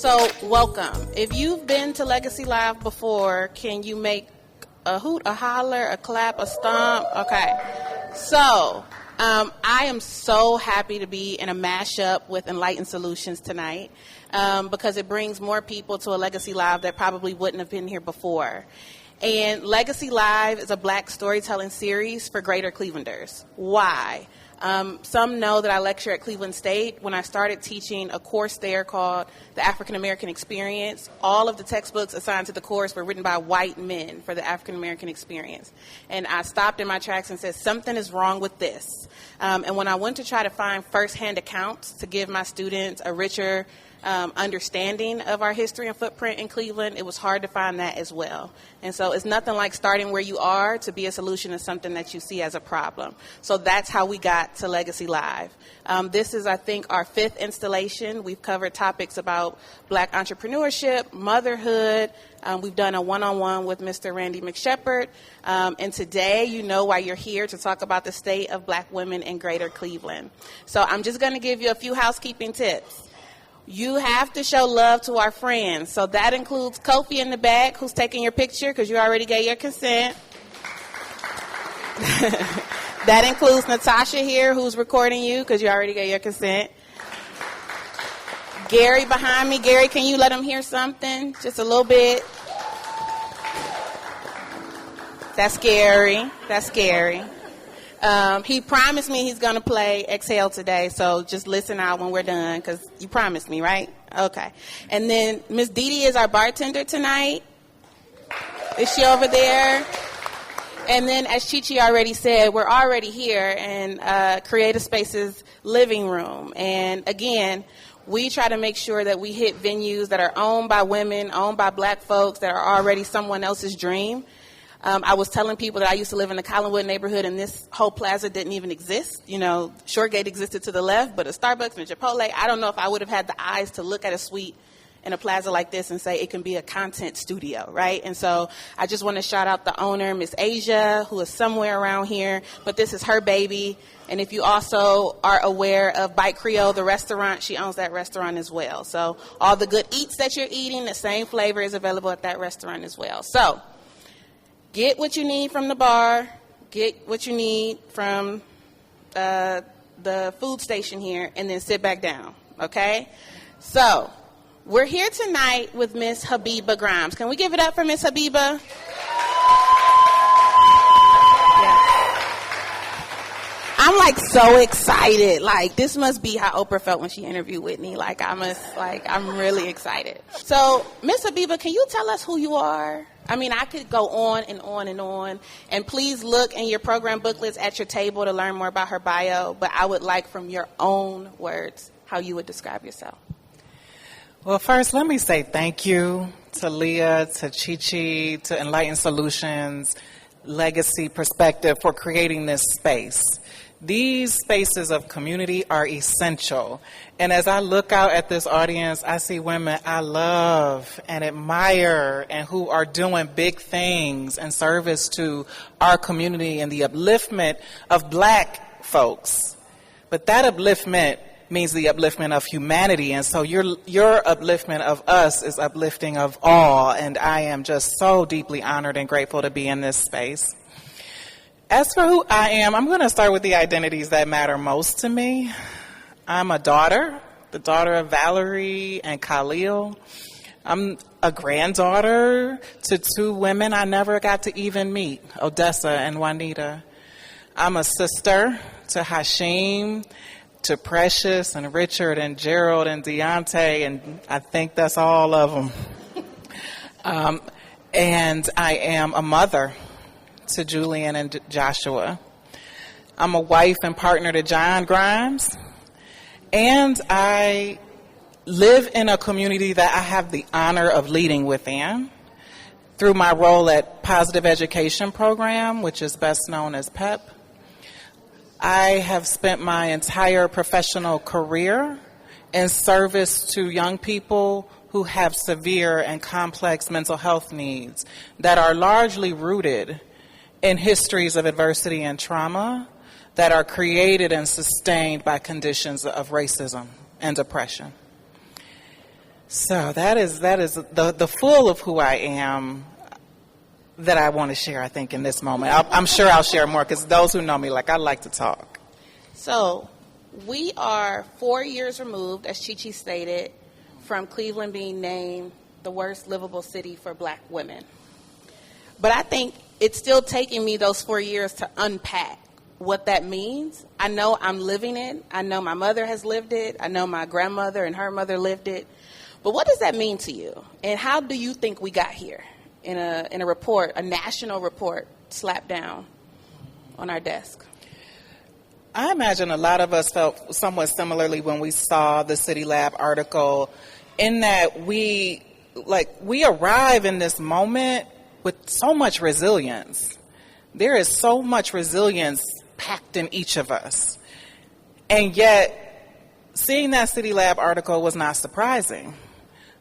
So, welcome. If you've been to Legacy Live before, can you make a hoot, a holler, a clap, a stomp? Okay. So, I am so happy to be in a mashup with Enlightened Solutions tonight because it brings more people to a Legacy Live that probably wouldn't have been here before. And Legacy Live is a Black storytelling series for Greater Clevelanders. Why? Some know that I lecture at Cleveland State. When I started teaching a course there called The African American Experience, all of the textbooks assigned to the course were written by white men for the African American experience. And I stopped in my tracks and said, something is wrong with this. And when I went to try to find firsthand accounts to give my students a richer understanding of our history and footprint in Cleveland, it was hard to find that as well. And so it's nothing like starting where you are to be a solution to something that you see as a problem. So that's how we got to Legacy Live. This is, I think, our 5th installation. We've covered topics about Black entrepreneurship, motherhood. We've done a one-on-one with Mr. Randy McShepard. And today, you know why you're here, to talk about the state of Black women in Greater Cleveland. So I'm just going to give you a few housekeeping tips. You have to show love to our friends. So that includes Kofi in the back, who's taking your picture because you already gave your consent. That includes Natasha here, who's recording you because you already gave your consent. Gary behind me. Gary, can you let him hear something? Just a little bit. That's scary. That's scary. He promised me he's going to play Exhale today, so just listen out when we're done, because you promised me, right? Okay. And then Miss Dee Dee is our bartender tonight. Is she over there? And then, as Chi-Chi already said, we're already here in Creative Spaces living room. And again, we try to make sure that we hit venues that are owned by women, owned by Black folks, that are already someone else's dream. I was telling people that I used to live in the Collinwood neighborhood, and this whole plaza didn't even exist. You know, Shoregate existed to the left, but a Starbucks and a Chipotle, I don't know if I would have had the eyes to look at a suite in a plaza like this and say it can be a content studio, right? And so I just want to shout out the owner, Miss Asia, who is somewhere around here, but this is her baby. And if you also are aware of Bite Creole, the restaurant, she owns that restaurant as well. So all the good eats that you're eating, the same flavor is available at that restaurant as well. So get what you need from the bar. Get what you need from the food station here, and then sit back down, okay? So we're here tonight with Miss Habeebah Grimes. Can we give it up for Miss Habeebah? I'm like so excited. Like, this must be how Oprah felt when she interviewed Whitney. I'm really excited. So, Miss Habeebah, can you tell us who you are? I mean, I could go on and on and on. And please look in your program booklets at your table to learn more about her bio. But I would like, from your own words, how you would describe yourself. Well, first, let me say thank you to Leah, to Chi-Chi, to Enlightened Solutions, Legacy Perspective for creating this space. These spaces of community are essential. And as I look out at this audience, I see women I love and admire and who are doing big things in service to our community and the upliftment of Black folks. But that upliftment means the upliftment of humanity. And so your upliftment of us is uplifting of all. And I am just so deeply honored and grateful to be in this space. As for who I am, I'm going to start with the identities that matter most to me. I'm a daughter, the daughter of Valerie and Khalil. I'm a granddaughter to 2 women I never got to even meet, Odessa and Juanita. I'm a sister to Hashim, to Precious and Richard and Gerald and Deontay, and I think that's all of them. And I am a mother to Julian and Joshua. I'm a wife and partner to John Grimes. And I live in a community that I have the honor of leading within through my role at Positive Education Program, which is best known as PEP. I have spent my entire professional career in service to young people who have severe and complex mental health needs that are largely rooted in histories of adversity and trauma that are created and sustained by conditions of racism and oppression. So that is the full of who I am that I want to share, I think, in this moment. I'm sure I'll share more because those who know me, I like to talk. So we are 4 years removed, as Chi Chi stated, from Cleveland being named the worst livable city for black women. But I think it's still taking me those 4 years to unpack what that means. I know I'm living it. I know my mother has lived it. I know my grandmother and her mother lived it. But what does that mean to you? And how do you think we got here in a report, a national report slapped down on our desk? I imagine a lot of us felt somewhat similarly when we saw the City Lab article, in that we arrive in this moment with so much resilience. There is so much resilience packed in each of us. And yet, seeing that City Lab article was not surprising,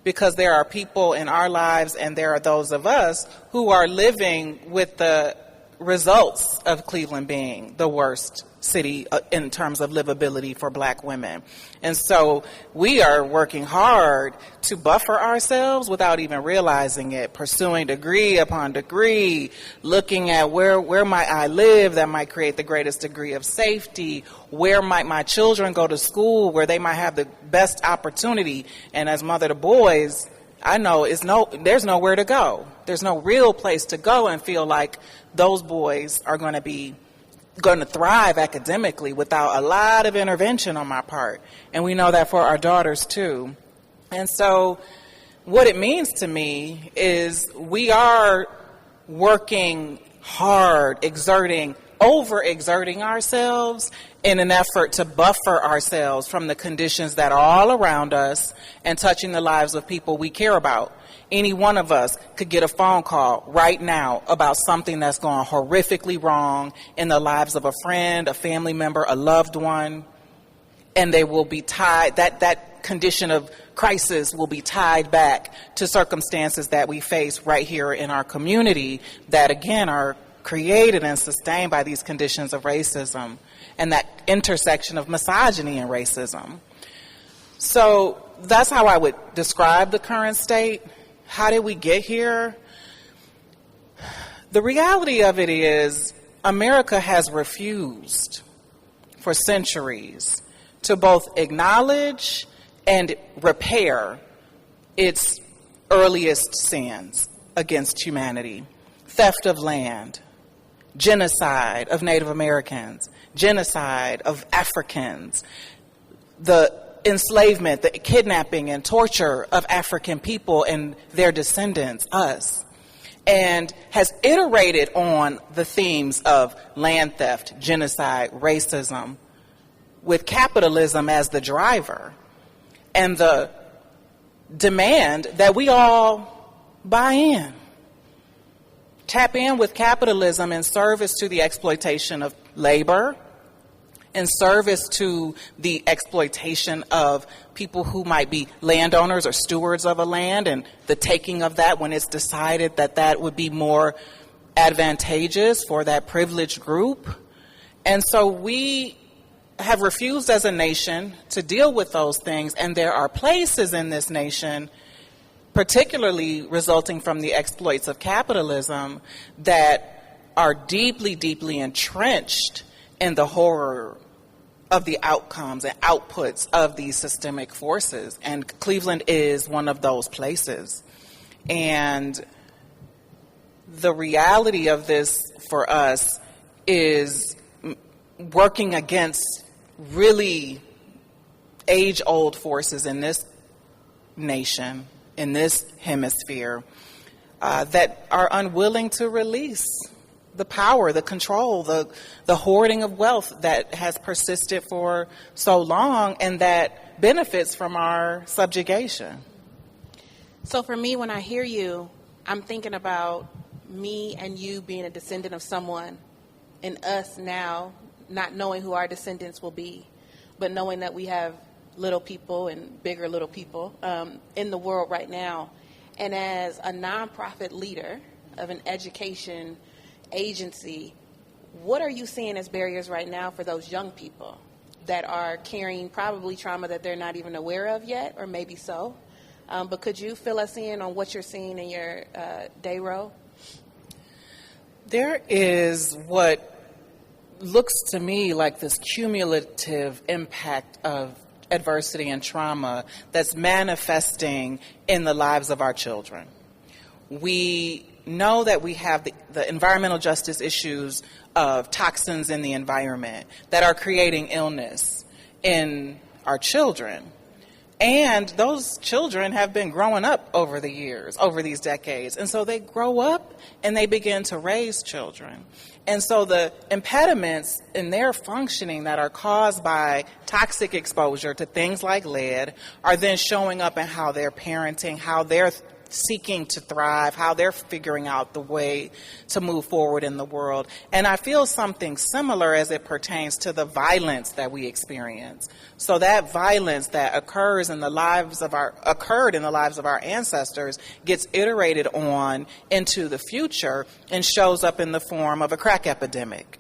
because there are people in our lives and there are those of us who are living with the results of Cleveland being the worst city in terms of livability for black women. And so we are working hard to buffer ourselves without even realizing it, pursuing degree upon degree, looking at where might I live that might create the greatest degree of safety, where might my children go to school where they might have the best opportunity. And as mother to boys, I know there's nowhere to go. There's no real place to go and feel like those boys are going to thrive academically without a lot of intervention on my part. And we know that for our daughters too. And so what it means to me is we are working hard, overexerting ourselves in an effort to buffer ourselves from the conditions that are all around us and touching the lives of people we care about. Any one of us could get a phone call right now about something that's gone horrifically wrong in the lives of a friend, a family member, a loved one, and they will be tied, that condition of crisis will be tied back to circumstances that we face right here in our community that, again, are created and sustained by these conditions of racism and that intersection of misogyny and racism. So that's how I would describe the current state. How did we get here? The reality of it is America has refused for centuries to both acknowledge and repair its earliest sins against humanity: theft of land, genocide of Native Americans, genocide of Africans, the enslavement, the kidnapping and torture of African people and their descendants, us, and has iterated on the themes of land theft, genocide, racism, with capitalism as the driver, and the demand that we all buy in. Tap in with capitalism in service to the exploitation of labor, in service to the exploitation of people who might be landowners or stewards of a land, and the taking of that when it's decided that that would be more advantageous for that privileged group. And so we have refused as a nation to deal with those things, and there are places in this nation, particularly resulting from the exploits of capitalism, that are deeply, deeply entrenched in the horror of the outcomes and outputs of these systemic forces. And Cleveland is one of those places. And the reality of this for us is working against really age-old forces in this nation, in this hemisphere, that are unwilling to release the power, the control, the hoarding of wealth that has persisted for so long and that benefits from our subjugation. So for me, when I hear you, I'm thinking about me and you being a descendant of someone, and us now not knowing who our descendants will be, but knowing that we have little people and bigger little people in the world right now. And as a nonprofit leader of an education agency, what are you seeing as barriers right now for those young people that are carrying probably trauma that they're not even aware of yet, or maybe so, But could you fill us in on what you're seeing in your day row? There is what looks to me like this cumulative impact of adversity and trauma that's manifesting in the lives of our children. We know that we have the environmental justice issues of toxins in the environment that are creating illness in our children. And those children have been growing up over the years, over these decades. And so they grow up and they begin to raise children. And so the impediments in their functioning that are caused by toxic exposure to things like lead are then showing up in how they're parenting, how they're seeking to thrive, how they're figuring out the way to move forward in the world. And I feel something similar as it pertains to the violence that we experience. So that violence that occurred in the lives of our ancestors gets iterated on into the future and shows up in the form of a crack epidemic.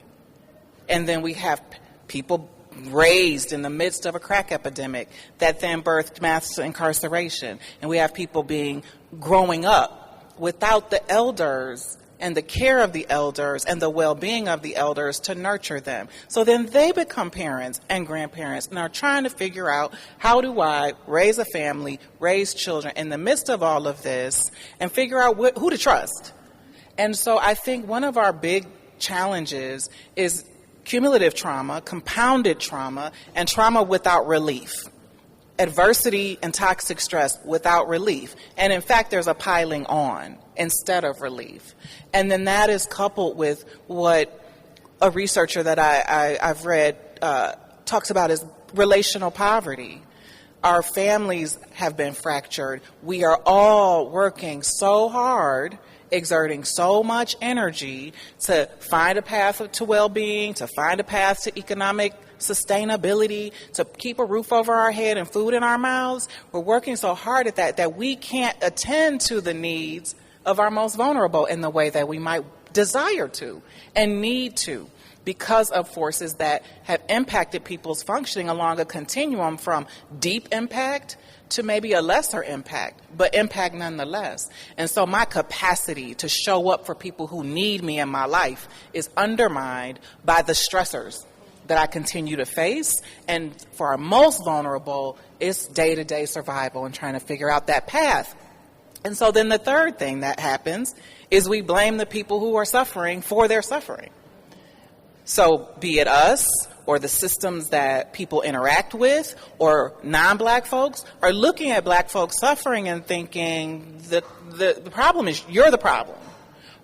And then we have people raised in the midst of a crack epidemic that then birthed mass incarceration. And we have people growing up without the elders and the care of the elders and the well-being of the elders to nurture them. So then they become parents and grandparents and are trying to figure out, how do I raise a family, raise children in the midst of all of this, and figure out who to trust. And so I think one of our big challenges is cumulative trauma, compounded trauma, and trauma without relief. Adversity and toxic stress without relief. And in fact, there's a piling on instead of relief. And then that is coupled with what a researcher that I've read talks about as relational poverty. Our families have been fractured. We are all working so hard, exerting so much energy to find a path to well-being, to find a path to economic sustainability, to keep a roof over our head and food in our mouths. We're working so hard at that we can't attend to the needs of our most vulnerable in the way that we might desire to and need to, because of forces that have impacted people's functioning along a continuum from deep impact to maybe a lesser impact, but impact nonetheless. And so my capacity to show up for people who need me in my life is undermined by the stressors that I continue to face. And for our most vulnerable, it's day-to-day survival and trying to figure out that path. And so then the third thing that happens is we blame the people who are suffering for their suffering. So be it us or the systems that people interact with or non-black folks are looking at black folks suffering and thinking that the problem is you're the problem,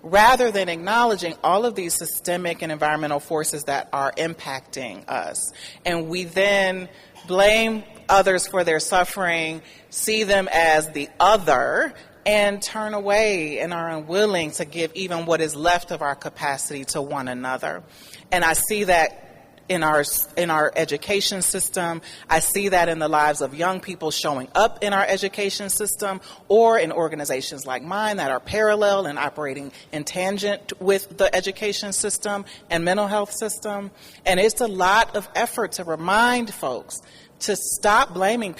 rather than acknowledging all of these systemic and environmental forces that are impacting us. And we then blame others for their suffering, see them as the other, and turn away and are unwilling to give even what is left of our capacity to one another. And I see that in our education system. I see that in the lives of young people showing up in our education system or in organizations like mine that are parallel and operating in tangent with the education system and mental health system. And it's a lot of effort to remind folks to stop blaming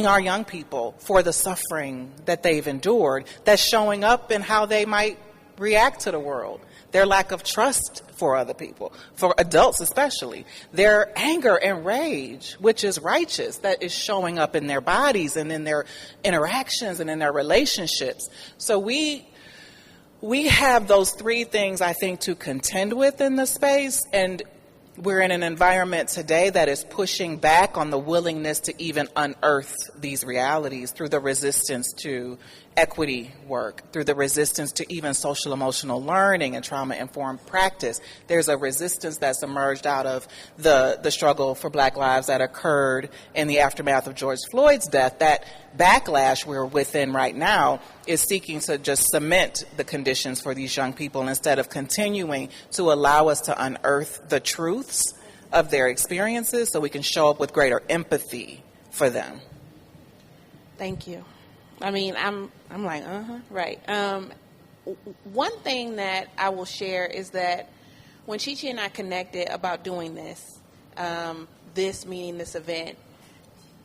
our young people for the suffering that they've endured that's showing up in how they might react to the world. Their lack of trust for other people, for adults especially. Their anger and rage, which is righteous, that is showing up in their bodies and in their interactions and in their relationships. So we have those three things, I think, to contend with in the space. And we're in an environment today that is pushing back on the willingness to even unearth these realities through the resistance to equity work, through the resistance to even social emotional learning and trauma-informed practice. There's a resistance that's emerged out of the struggle for Black lives that occurred in the aftermath of George Floyd's death. That backlash we're within right now is seeking to just cement the conditions for these young people instead of continuing to allow us to unearth the truths of their experiences so we can show up with greater empathy for them. Thank you. I mean, I'm like, right. One thing that I will share is that when Chi-Chi and I connected about doing this event,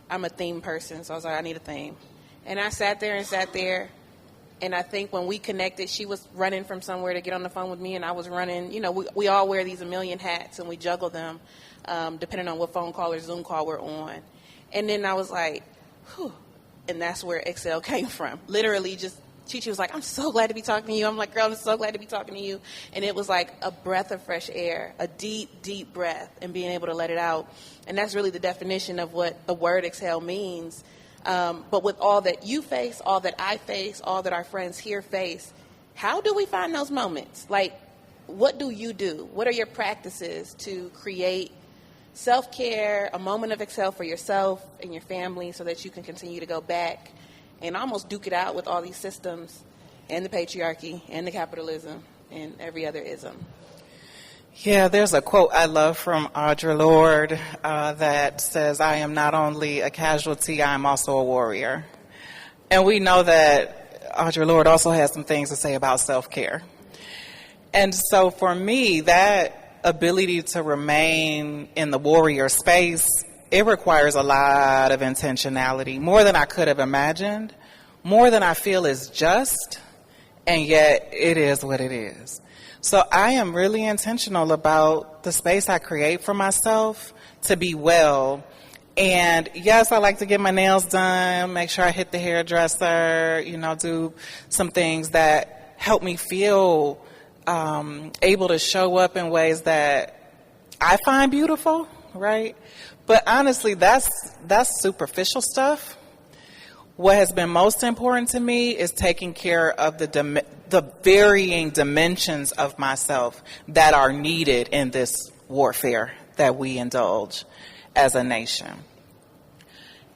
I'm a theme person, so I was like, I need a theme. And I sat there and sat there. And I think when we connected, she was running from somewhere to get on the phone with me, and I was running. You know, we all wear these a million hats, and we juggle them depending on what phone call or Zoom call we're on. And then I was like, whew. And that's where Excel came from. Literally just, Chi-Chi was like, I'm so glad to be talking to you. I'm like, girl, I'm so glad to be talking to you. And it was like a breath of fresh air, a deep, deep breath, and being able to let it out. And that's really the definition of what the word exhale means. But with all that you face, all that I face, all that our friends here face, how do we find those moments? Like, what do you do? What are your practices to create self-care, a moment of exhale for yourself and your family so that you can continue to go back and almost duke it out with all these systems and the patriarchy and the capitalism and every other ism? Yeah, there's a quote I love from Audre Lorde that says, I am not only a casualty, I am also a warrior. And we know that Audre Lorde also has some things to say about self-care. And so for me, that ability to remain in the warrior space, it requires a lot of intentionality, more than I could have imagined, more than I feel is just, and yet it is what it is. So I am really intentional about the space I create for myself to be well. And yes, I like to get my nails done, make sure I hit the hairdresser, do some things that help me feel able to show up in ways that I find beautiful, right? But honestly, that's superficial stuff. What has been most important to me is taking care of the varying dimensions of myself that are needed in this warfare that we indulge as a nation.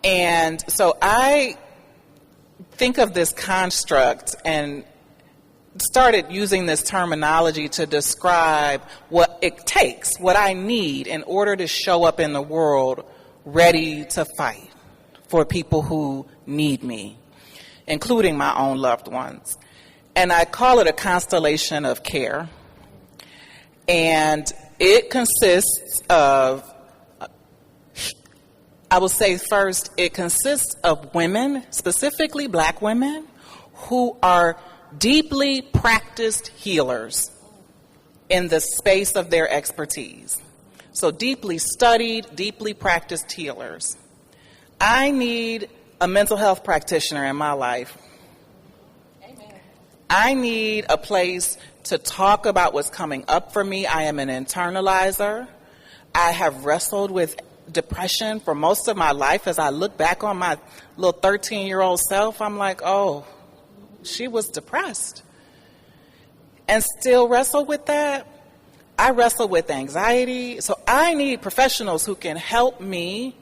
And so I think of this construct and started using this terminology to describe what it takes, what I need in order to show up in the world ready to fight for people who need me, including my own loved ones. And I call it a constellation of care. And it consists of, I will say first, it consists of women, specifically Black women, who are deeply practiced healers in the space of their expertise. So deeply studied, deeply practiced healers. I need a mental health practitioner in my life. Amen. I need a place to talk about what's coming up for me. I am an internalizer. I have wrestled with depression for most of my life. As I look back on my little 13-year-old self, I'm like, oh, she was depressed. And still wrestle with that. I wrestle with anxiety. So I need professionals who can help me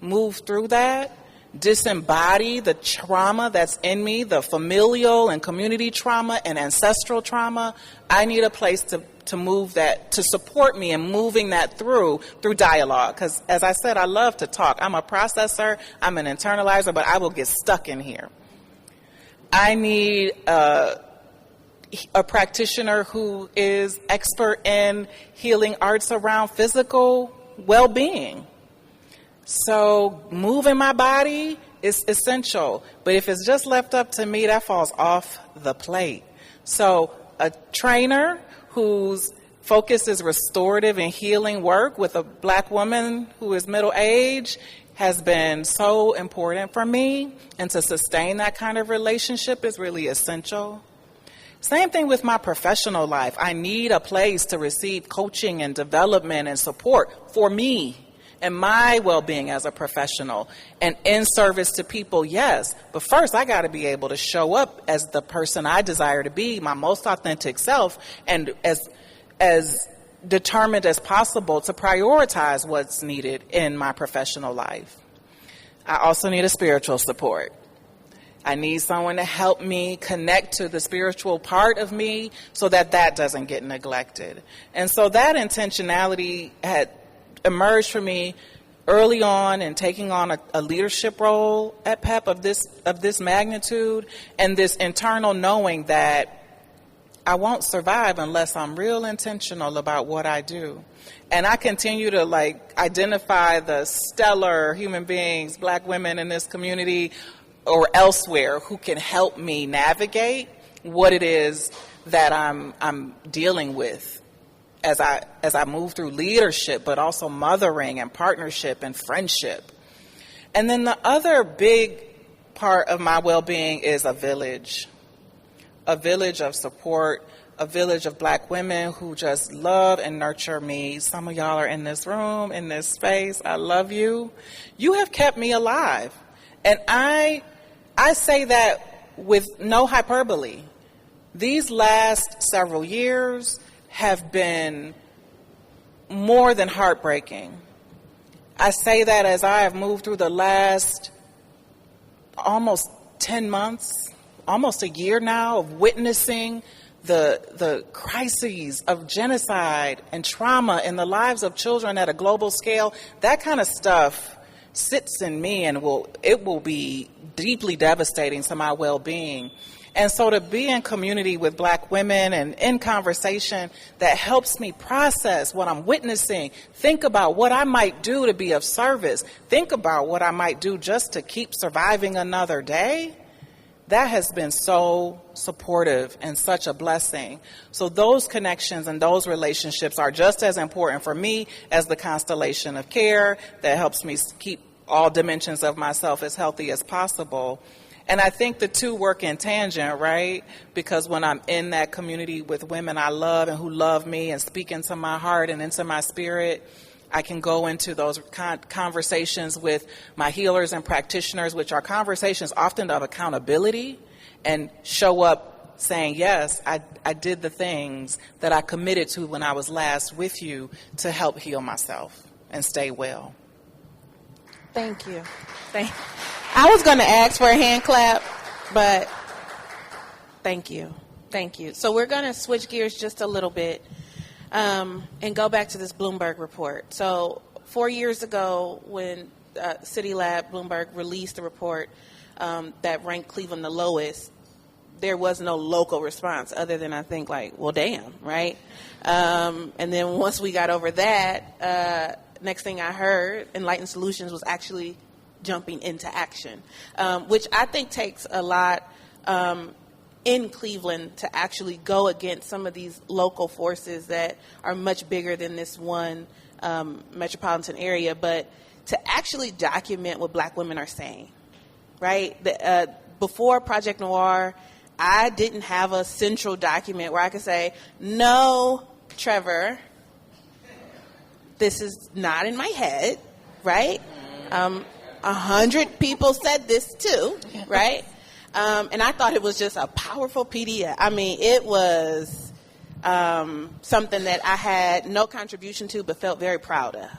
move through that, disembody the trauma that's in me, the familial and community trauma and ancestral trauma. I need a place to move that, to support me in moving that through dialogue. Because as I said, I love to talk. I'm a processor, I'm an internalizer, but I will get stuck in here. I need a practitioner who is expert in healing arts around physical well-being. So moving my body is essential. But if it's just left up to me, that falls off the plate. So a trainer whose focus is restorative and healing work with a Black woman who is middle-aged has been so important for me. And to sustain that kind of relationship is really essential. Same thing with my professional life. I need a place to receive coaching and development and support for me and my well-being as a professional, and in service to people, yes. But first, I got to be able to show up as the person I desire to be, my most authentic self, and as determined as possible to prioritize what's needed in my professional life. I also need a spiritual support. I need someone to help me connect to the spiritual part of me so that doesn't get neglected. And so that intentionality had emerged for me early on in taking on a leadership role at PEP of this magnitude, and this internal knowing that I won't survive unless I'm real intentional about what I do. And I continue to identify the stellar human beings, Black women in this community, or elsewhere who can help me navigate what it is that I'm dealing with as I move through leadership, but also mothering and partnership and friendship. And then the other big part of my well-being is a village of support, a village of Black women who just love and nurture me. Some of y'all are in this room, in this space. I love you. You have kept me alive. And I say that with no hyperbole. These last several years have been more than heartbreaking. I say that as I have moved through the last almost 10 months, almost a year now of witnessing the crises of genocide and trauma in the lives of children at a global scale. That kind of stuff sits in me and it will be deeply devastating to my well-being. And so to be in community with Black women and in conversation that helps me process what I'm witnessing, think about what I might do to be of service, think about what I might do just to keep surviving another day, that has been so supportive and such a blessing. So those connections and those relationships are just as important for me as the constellation of care that helps me keep all dimensions of myself as healthy as possible. And I think the two work in tangent, right? Because when I'm in that community with women I love and who love me and speak into my heart and into my spirit, I can go into those conversations with my healers and practitioners, which are conversations often of accountability, and show up saying, yes, I did the things that I committed to when I was last with you to help heal myself and stay well. Thank you. I was going to ask for a hand clap, but thank you. Thank you. So we're going to switch gears just a little bit and go back to this Bloomberg report. So 4 years ago when City Lab Bloomberg released a report that ranked Cleveland the lowest, there was no local response other than I think like, well, damn, right? And then once we got over that, next thing I heard, Enlightened Solutions was actually jumping into action, which I think takes a lot in Cleveland to actually go against some of these local forces that are much bigger than this one metropolitan area, but to actually document what Black women are saying, right? Before Project Noir, I didn't have a central document where I could say, no, Trevor, this is not in my head, right? 100 people said this too, right? And I thought it was just a powerful PDF. I mean, it was something that I had no contribution to but felt very proud of.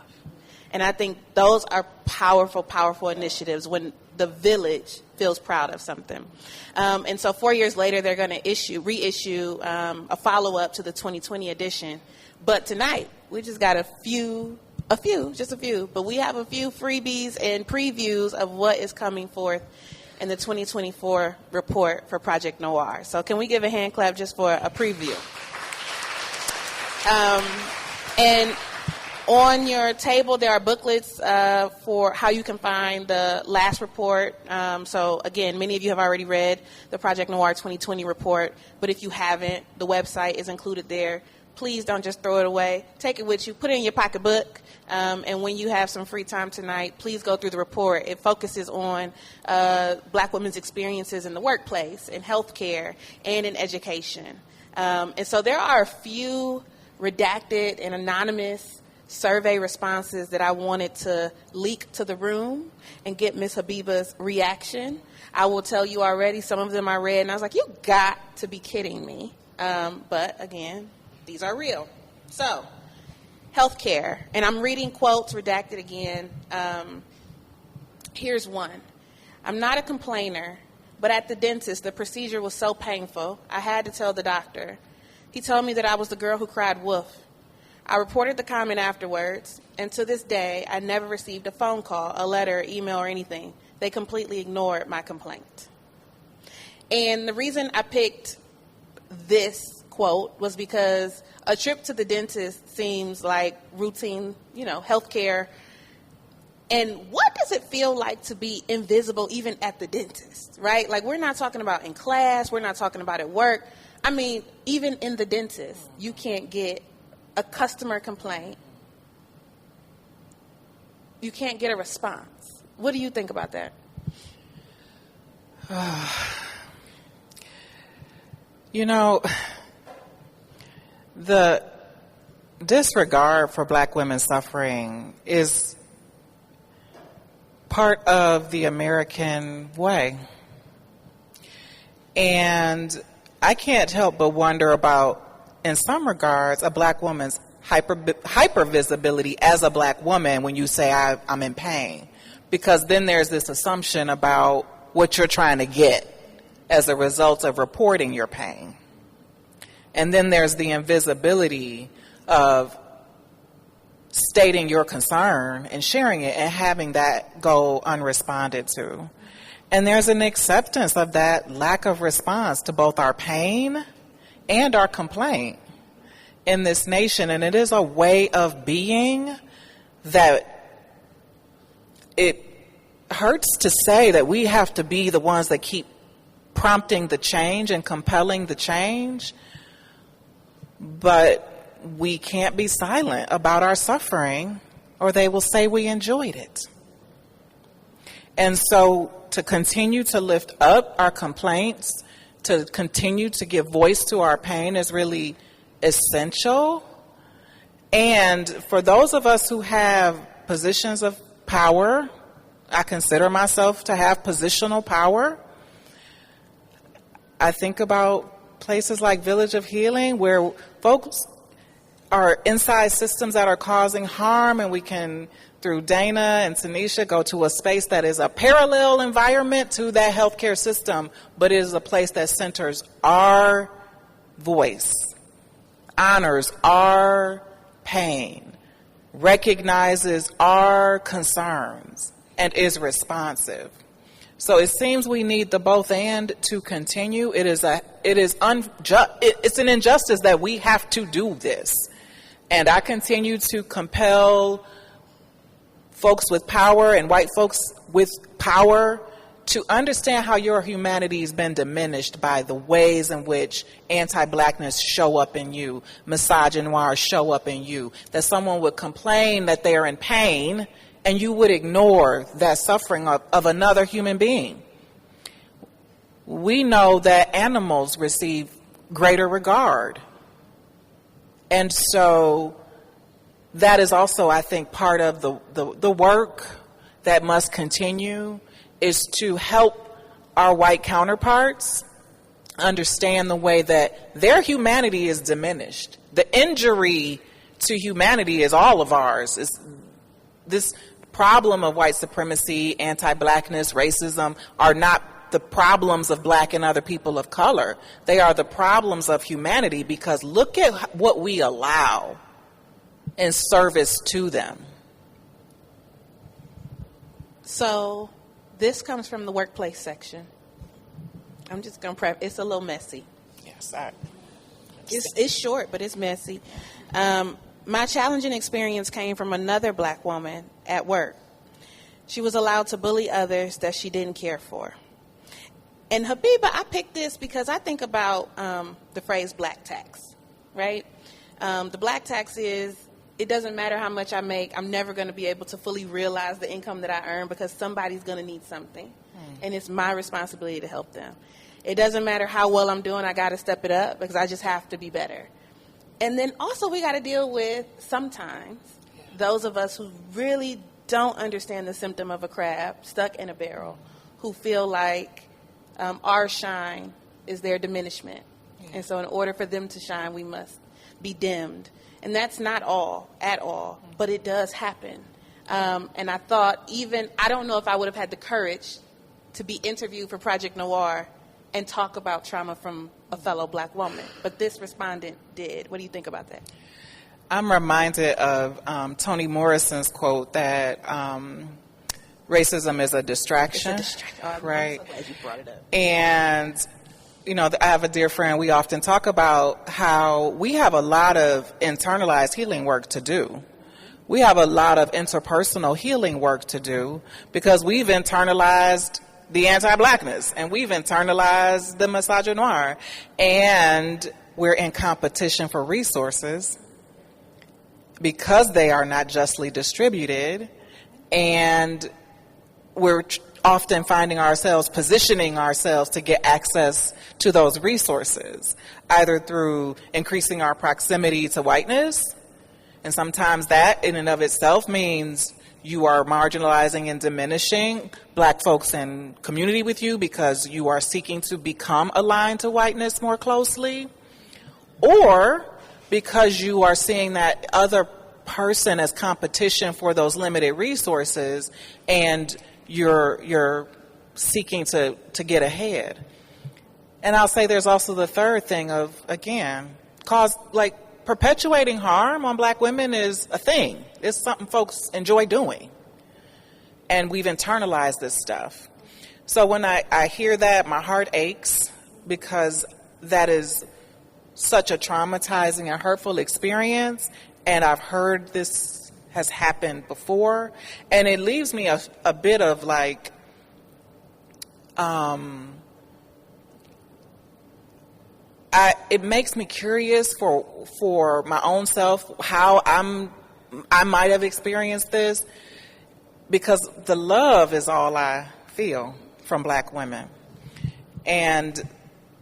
And I think those are powerful, powerful initiatives when the village feels proud of something. And so 4 years later, they're going to reissue a follow-up to the 2020 edition. But tonight, we just got a few, but we have a few freebies and previews of what is coming forth in the 2024 report for Project Noir. So can we give a hand clap just for a preview? And on your table, there are booklets for how you can find the last report. So again, many of you have already read the Project Noir 2020 report, but if you haven't, the website is included there. Please don't just throw it away. Take it with you. Put it in your pocketbook. And when you have some free time tonight, please go through the report. It focuses on Black women's experiences in the workplace, in healthcare, and in education. And so there are a few redacted and anonymous survey responses that I wanted to leak to the room and get Ms. Habeebah's reaction. I will tell you already, some of them I read, and I was like, you got to be kidding me. But again, these are real. So, healthcare, and I'm reading quotes redacted again. Here's one. I'm not a complainer, but at the dentist, the procedure was so painful, I had to tell the doctor. He told me that I was the girl who cried wolf. I reported the comment afterwards, and to this day, I never received a phone call, a letter, email, or anything. They completely ignored my complaint. And the reason I picked this quote was because a trip to the dentist seems like routine, healthcare. And what does it feel like to be invisible even at the dentist, right? Like, we're not talking about in class. We're not talking about at work. I mean, even in the dentist, you can't get a customer complaint. You can't get a response. What do you think about that? You know, the disregard for Black women's suffering is part of the American way. And I can't help but wonder about, in some regards, a Black woman's hyper visibility as a Black woman when you say I'm in pain. Because then there's this assumption about what you're trying to get as a result of reporting your pain. And then there's the invisibility of stating your concern and sharing it and having that go unresponded to. And there's an acceptance of that lack of response to both our pain and our complaint in this nation. And it is a way of being that it hurts to say that we have to be the ones that keep prompting the change and compelling the change, but we can't be silent about our suffering or they will say we enjoyed it. And so to continue to lift up our complaints, to continue to give voice to our pain is really essential. And for those of us who have positions of power, I consider myself to have positional power. I think about places like Village of Healing where folks are inside systems that are causing harm, and we can, through Dana and Tanisha, go to a space that is a parallel environment to that healthcare system, but it is a place that centers our voice, honors our pain, recognizes our concerns, and is responsive. So it seems we need the both and to continue. It's an injustice that we have to do this. And I continue to compel folks with power and white folks with power to understand how your humanity has been diminished by the ways in which anti-Blackness show up in you, misogynoir show up in you, that someone would complain that they are in pain and you would ignore that suffering of another human being. We know that animals receive greater regard. And so that is also, I think, part of the work that must continue, is to help our white counterparts understand the way that their humanity is diminished. The injury to humanity is all of ours. It's this problem of white supremacy, anti-Blackness, racism are not the problems of Black and other people of color. They are the problems of humanity, because look at what we allow in service to them. So this comes from the workplace section. I'm just going to it's a little messy. Yes, it's short, but it's messy. My challenging experience came from another Black woman at work. She was allowed to bully others that she didn't care for. And Habeebah, I picked this because I think about the phrase black tax, right? The black tax is, it doesn't matter how much I make, I'm never going to be able to fully realize the income that I earn because somebody's going to need something. And it's my responsibility to help them. It doesn't matter how well I'm doing, I got to step it up because I just have to be better. And then also we got to deal with sometimes those of us who really don't understand the symptom of a crab stuck in a barrel, who feel like our shine is their diminishment. And so in order for them to shine, we must be dimmed. And that's not all, at all, but it does happen. And I thought I don't know if I would have had the courage to be interviewed for Project Noir and talk about trauma from a fellow Black woman. But this respondent did. What do you think about that? I'm reminded of Toni Morrison's quote that racism is a distraction. It's a distraction. Right. I'm so glad you brought it up. And, I have a dear friend. We often talk about how we have a lot of internalized healing work to do. we have a lot of interpersonal healing work to do because we've internalized the anti-blackness and we've internalized the misogynoir, and we're in competition for resources because they are not justly distributed, and we're often finding ourselves positioning ourselves to get access to those resources, either through increasing our proximity to whiteness, and sometimes that in and of itself means you are marginalizing and diminishing black folks in community with you because you are seeking to become aligned to whiteness more closely, or because you are seeing that other person as competition for those limited resources and you're seeking to get ahead. And I'll say there's also the third thing of, again, perpetuating harm on black women is a thing. It's something folks enjoy doing. And we've internalized this stuff. So when I hear that, my heart aches because that is such a traumatizing and hurtful experience. And I've heard this has happened before. And it leaves me a bit of it makes me curious for my own self how I might have experienced this, because the love is all I feel from black women. And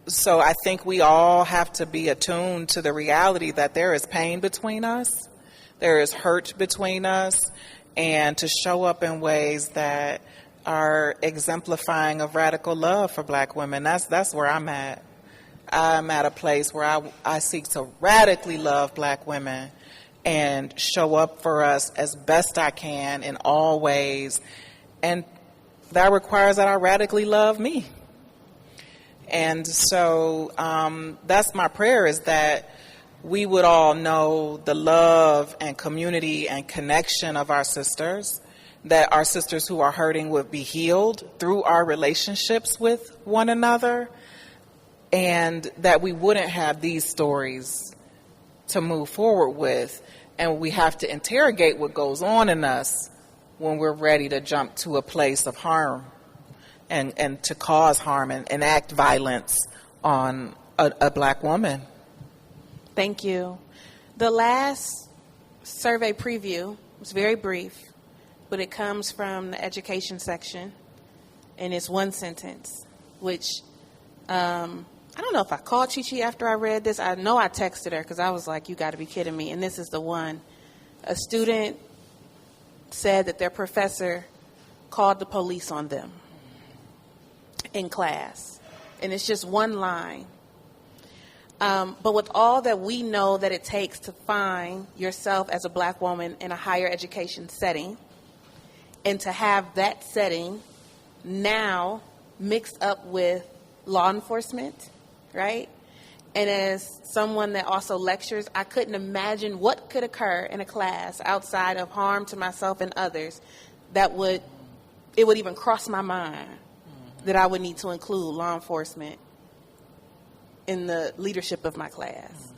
so I think we all have to be attuned to the reality that there is pain between us, there is hurt between us, and to show up in ways that are exemplifying of radical love for black women. That's where I'm at. I'm at a place where I seek to radically love black women and show up for us as best I can in all ways. And that requires that I radically love me. And so that's my prayer, is that we would all know the love and community and connection of our sisters, that our sisters who are hurting would be healed through our relationships with one another, and that we wouldn't have these stories to move forward with. And we have to interrogate what goes on in us when we're ready to jump to a place of harm and to cause harm and enact violence on a black woman. Thank you. The last survey preview was very brief, but it comes from the education section, and it's one sentence, which I don't know if I called Chi-Chi after I read this. I know I texted her because I was like, you got to be kidding me. And this is the one. A student said that their professor called the police on them in class. And it's just one line. But with all that we know that it takes to find yourself as a black woman in a higher education setting, and to have that setting now mixed up with law enforcement, right? And as someone that also lectures, I couldn't imagine what could occur in a class outside of harm to myself and others it would even cross my mind that I would need to include law enforcement in the leadership of my class.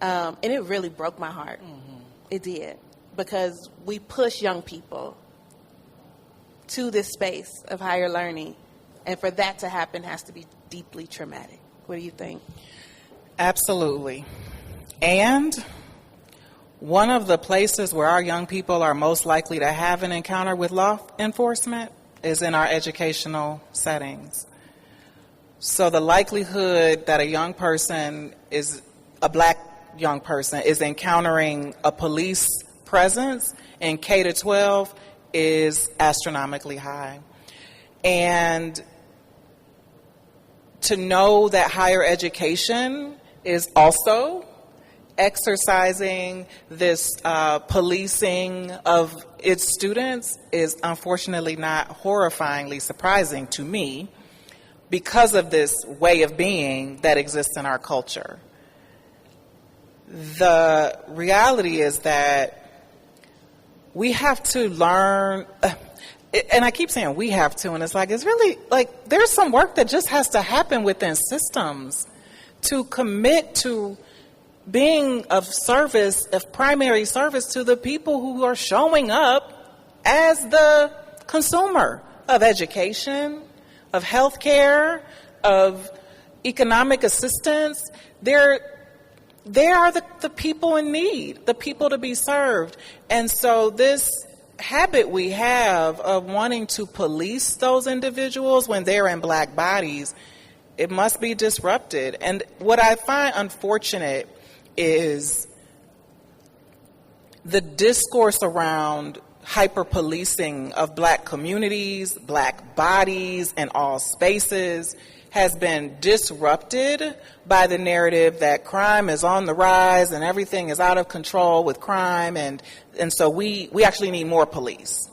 And it really broke my heart. It did. Because we push young people to this space of higher learning. And for that to happen has to be deeply traumatic. What do you think? Absolutely. And one of the places where our young people are most likely to have an encounter with law enforcement is in our educational settings. So the likelihood that a black young person is encountering a police presence in K to 12 is astronomically high. And to know that higher education is also exercising this policing of its students is unfortunately not horrifyingly surprising to me, because of this way of being that exists in our culture. The reality is that we have to learn, and I keep saying we have to, and it's really there's some work that just has to happen within systems to commit to being of service, of primary service to the people who are showing up as the consumer of education, of healthcare, of economic assistance. They are the people in need, the people to be served. And so this habit we have of wanting to police those individuals when they're in black bodies, it must be disrupted. And what I find unfortunate is the discourse around hyper-policing of black communities, black bodies, and all spaces has been disrupted by the narrative that crime is on the rise and everything is out of control with crime, and so we actually need more police,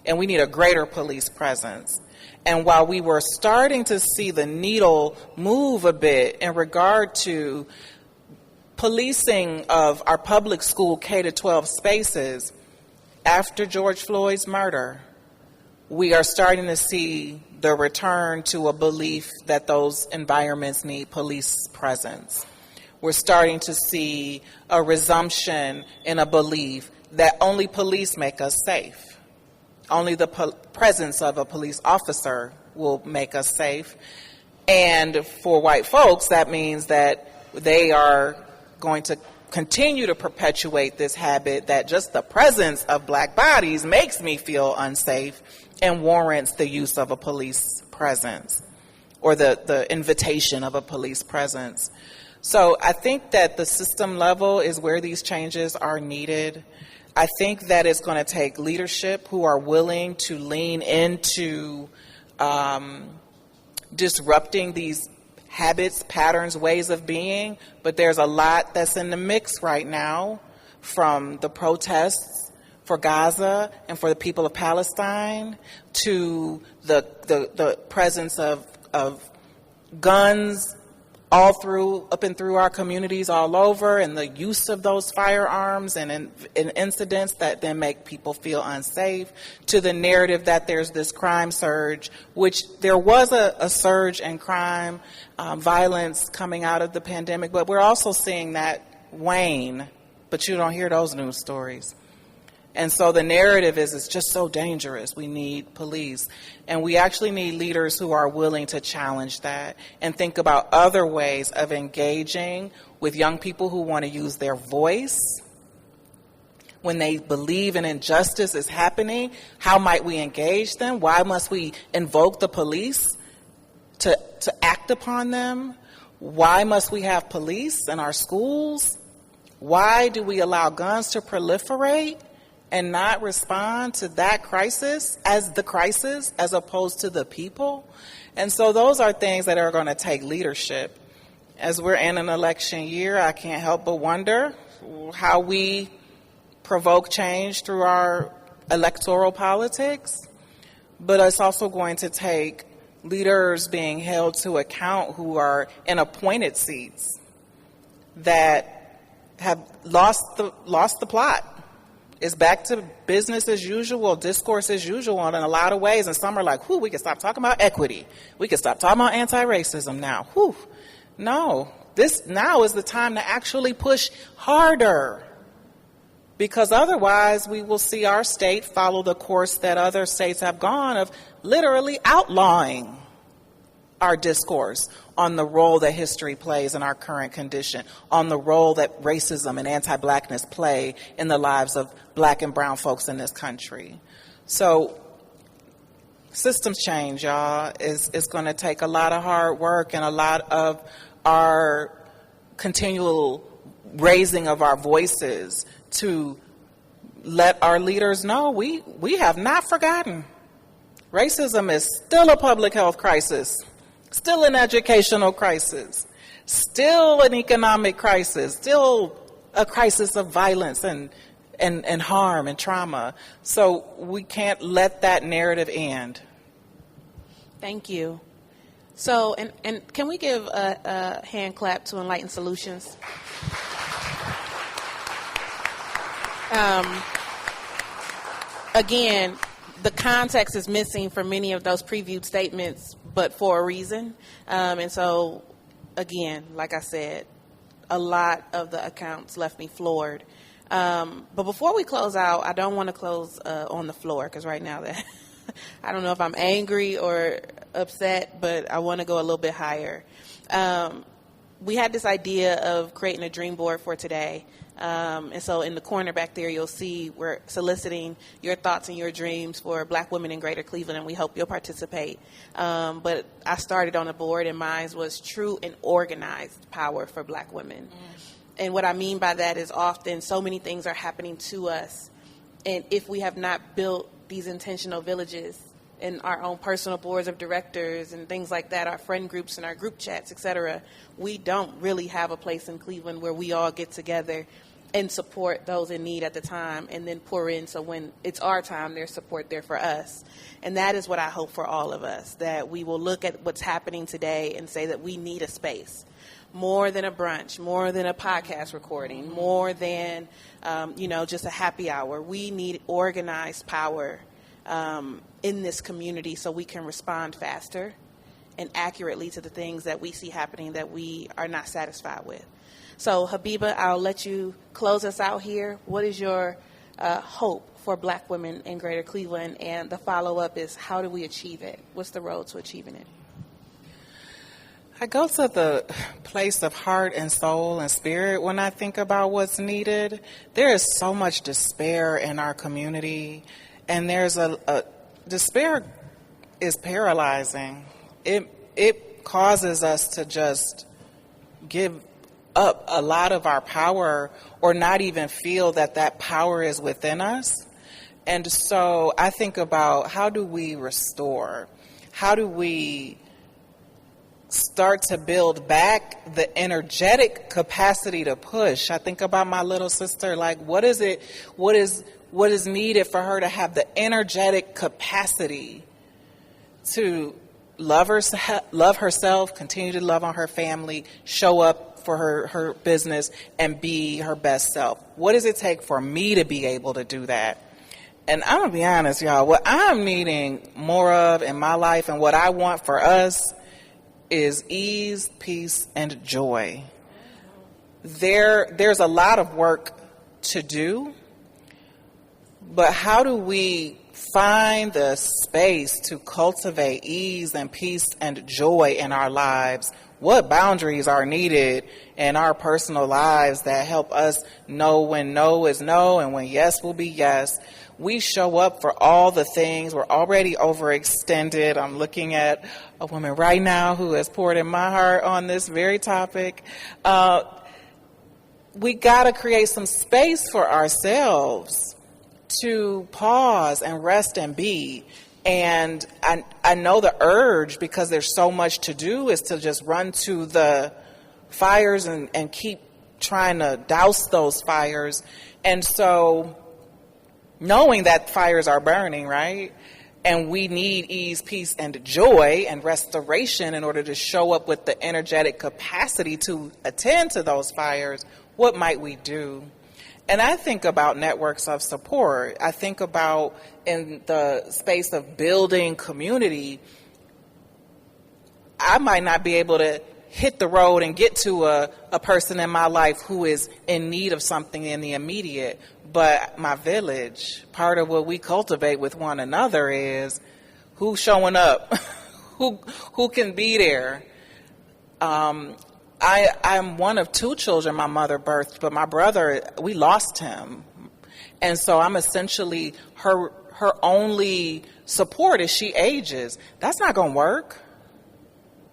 and we need a greater police presence. And while we were starting to see the needle move a bit in regard to policing of our public school K-12 spaces, after George Floyd's murder, we are starting to see the return to a belief that those environments need police presence. We're starting to see a resumption in a belief that only police make us safe. Only the presence of a police officer will make us safe. And for white folks, that means that they are going to continue to perpetuate this habit that just the presence of black bodies makes me feel unsafe and warrants the use of a police presence or the invitation of a police presence. So I think that the system level is where these changes are needed. I think that it's going to take leadership who are willing to lean into disrupting these habits, patterns, ways of being, but there's a lot that's in the mix right now, from the protests for Gaza and for the people of Palestine to the presence of guns up and through our communities all over, and the use of those firearms and incidents that then make people feel unsafe, to the narrative that there's this crime surge, which there was a surge in crime, violence coming out of the pandemic, but we're also seeing that wane, but you don't hear those news stories. And so the narrative is it's just so dangerous. We need police. And we actually need leaders who are willing to challenge that and think about other ways of engaging with young people who want to use their voice. When they believe an injustice is happening, how might we engage them? Why must we invoke the police to act upon them? Why must we have police in our schools? Why do we allow guns to proliferate and not respond to that crisis as the crisis as opposed to the people? And so those are things that are going to take leadership. As we're in an election year, I can't help but wonder how we provoke change through our electoral politics. But it's also going to take leaders being held to account who are in appointed seats that have lost the plot. It's back to business as usual, discourse as usual in a lot of ways. And some are like, we can stop talking about equity. We can stop talking about anti-racism now. No, this now is the time to actually push harder. Because otherwise we will see our state follow the course that other states have gone of literally outlawing our discourse on the role that history plays in our current condition, on the role that racism and anti-blackness play in the lives of black and brown folks in this country. So systems change, y'all, is going to take a lot of hard work and a lot of our continual raising of our voices to let our leaders know we have not forgotten. Racism is still a public health crisis, still an educational crisis, still an economic crisis, still a crisis of violence and harm and trauma. So we can't let that narrative end. Thank you. So, and can we give a hand clap to Enlightened Solutions? Again, the context is missing for many of those previewed statements, but for a reason. And so, again, like I said, a lot of the accounts left me floored. But before we close out, I don't want to close on the floor, because right now that I don't know if I'm angry or upset, but I want to go a little bit higher. We had this idea of creating a dream board for today. And so in the corner back there, you'll see we're soliciting your thoughts and your dreams for Black women in Greater Cleveland, and we hope you'll participate. But I started on a board, and mine was true and organized power for Black women. And what I mean by that is often so many things are happening to us, and if we have not built these intentional villages in our own personal boards of directors and things like that, our friend groups and our group chats, etc., we don't really have a place in Cleveland where we all get together and support those in need at the time, and then pour in so when it's our time, there's support there for us. And that is what I hope for all of us, that we will look at what's happening today and say that we need a space. More than a brunch, more than a podcast recording, more than, just a happy hour. We need organized power in this community so we can respond faster and accurately to the things that we see happening that we are not satisfied with. So, Habeebah, I'll let you close us out here. What is your hope for Black women in Greater Cleveland? And the follow-up is, how do we achieve it? What's the road to achieving it? I go to the place of heart and soul and spirit when I think about what's needed. There is so much despair in our community, and there's a despair is paralyzing. It causes us to just give up a lot of our power, or not even feel that power is within us. And so I think about, how do we restore? How do we start to build back the energetic capacity to push? I think about my little sister, like, what is needed for her to have the energetic capacity to love herself, continue to love on her family, show up for her business, and be her best self? What does it take for me to be able to do that? And I'm going to be honest, y'all, what I'm needing more of in my life, and what I want for us, is ease, peace, and joy. There's a lot of work to do, but how do we find the space to cultivate ease and peace and joy in our lives? What boundaries are needed in our personal lives that help us know when no is no and when yes will be yes? We show up for all the things. We're already overextended. I'm looking at a woman right now who has poured in my heart on this very topic. We got to create some space for ourselves to pause and rest and be. And I know the urge, because there's so much to do, is to just run to the fires and keep trying to douse those fires. And so knowing that fires are burning, right? And we need ease, peace, and joy and restoration in order to show up with the energetic capacity to attend to those fires. What might we do? And I think about networks of support. I think about, in the space of building community, I might not be able to hit the road and get to a person in my life who is in need of something in the immediate. But my village, part of what we cultivate with one another is who's showing up, who can be there. I'm one of two children my mother birthed, but my brother, we lost him. And so I'm essentially her only support as she ages. That's not going to work.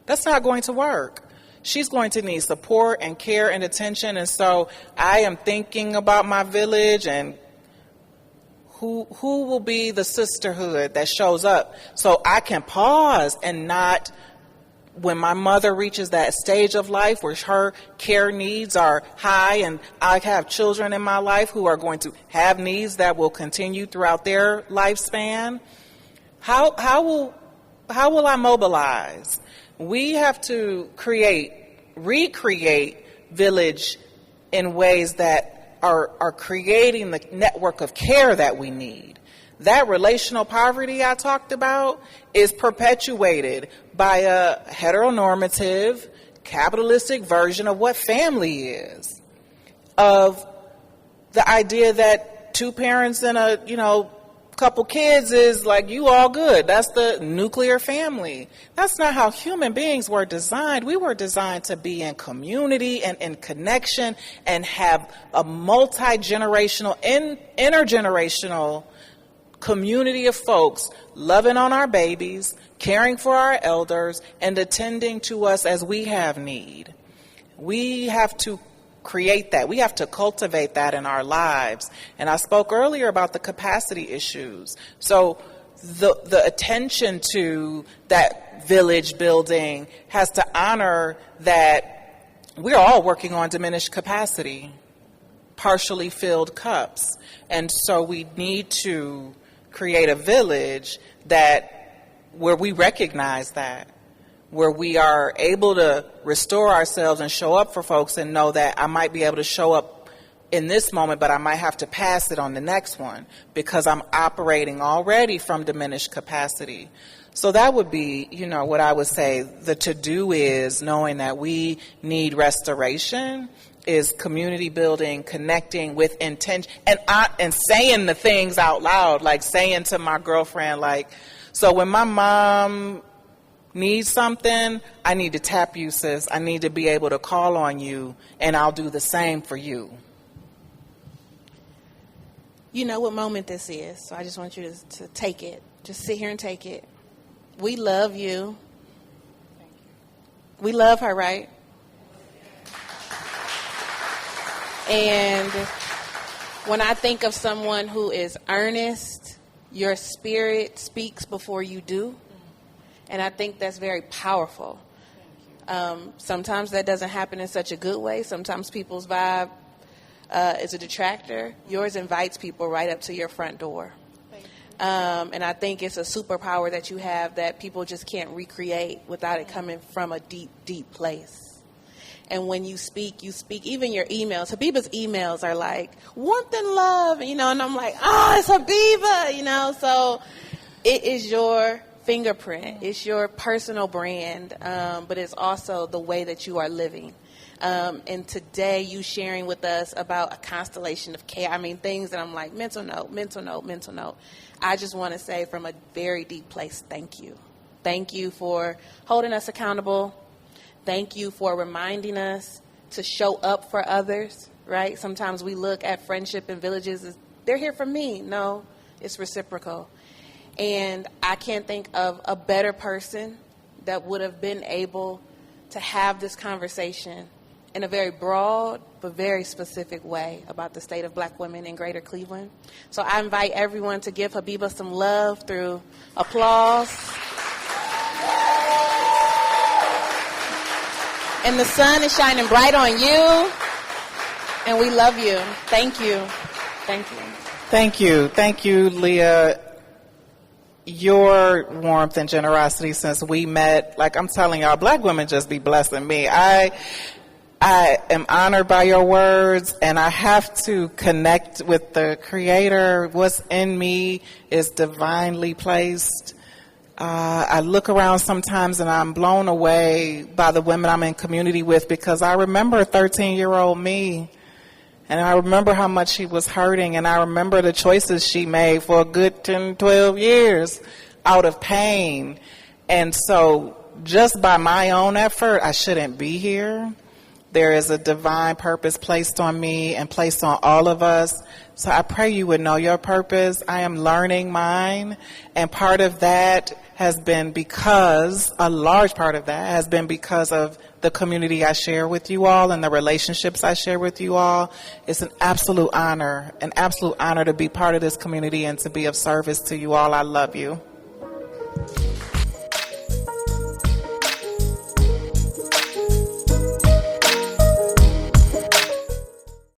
That's not going to work. She's going to need support and care and attention. And so I am thinking about my village and who will be the sisterhood that shows up, so I can pause and not, when my mother reaches that stage of life where her care needs are high, and I have children in my life who are going to have needs that will continue throughout their lifespan, how will I mobilize? We have to recreate village in ways that are creating the network of care that we need. That relational poverty I talked about is perpetuated by a heteronormative, capitalistic version of what family is, of the idea that two parents and a, couple kids is like, you all good. That's the nuclear family. That's not how human beings were designed. We were designed to be in community and in connection and have a multi-generational, intergenerational community of folks loving on our babies, caring for our elders, and attending to us as we have need. We have to create that. We have to cultivate that in our lives. And I spoke earlier about the capacity issues. So the attention to that village building has to honor that we're all working on diminished capacity, partially filled cups. And so we need to create a village where we recognize that, where we are able to restore ourselves and show up for folks and know that I might be able to show up in this moment, but I might have to pass it on the next one because I'm operating already from diminished capacity. So that would be, what I would say the to-do is knowing that we need restoration, is community building, connecting with intention, and saying the things out loud, like saying to my girlfriend, like, so when my mom needs something, I need to tap you, sis. I need to be able to call on you, and I'll do the same for you. You know what moment this is, so I just want you to take it. Just sit here and take it. We love you. Thank you. We love her, right? And when I think of someone who is earnest, your spirit speaks before you do. And I think that's very powerful. Sometimes that doesn't happen in such a good way. Sometimes people's vibe is a detractor. Yours invites people right up to your front door. And I think it's a superpower that you have that people just can't recreate without it coming from a deep, deep place. And when you speak, even your emails. Habeebah's emails are like, warmth and love, and I'm like, it's Habeebah, so it is your fingerprint. It's your personal brand, but it's also the way that you are living. And today you sharing with us about a constellation of chaos, things that I'm like, mental note. I just want to say from a very deep place, thank you. Thank you for holding us accountable. Thank you for reminding us to show up for others, right? Sometimes we look at friendship and villages as, they're here for me. No, it's reciprocal. And I can't think of a better person that would have been able to have this conversation in a very broad but very specific way about the state of black women in Greater Cleveland. So I invite everyone to give Habeebah some love through applause. And the sun is shining bright on you. And we love you. Thank you. Thank you. Thank you. Thank you, Leah. Your warmth and generosity since we met, like I'm telling y'all, black women just be blessing me. I am honored by your words, and I have to connect with the Creator. What's in me is divinely placed. I look around sometimes and I'm blown away by the women I'm in community with because I remember 13-year-old me. And I remember how much she was hurting, and I remember the choices she made for a good 10, 12 years out of pain. And so just by my own effort, I shouldn't be here. There is a divine purpose placed on me and placed on all of us. So I pray you would know your purpose. I am learning mine, and part of that has been a large part of that has been because of the community I share with you all and the relationships I share with you all. It's an absolute honor to be part of this community and to be of service to you all. I love you.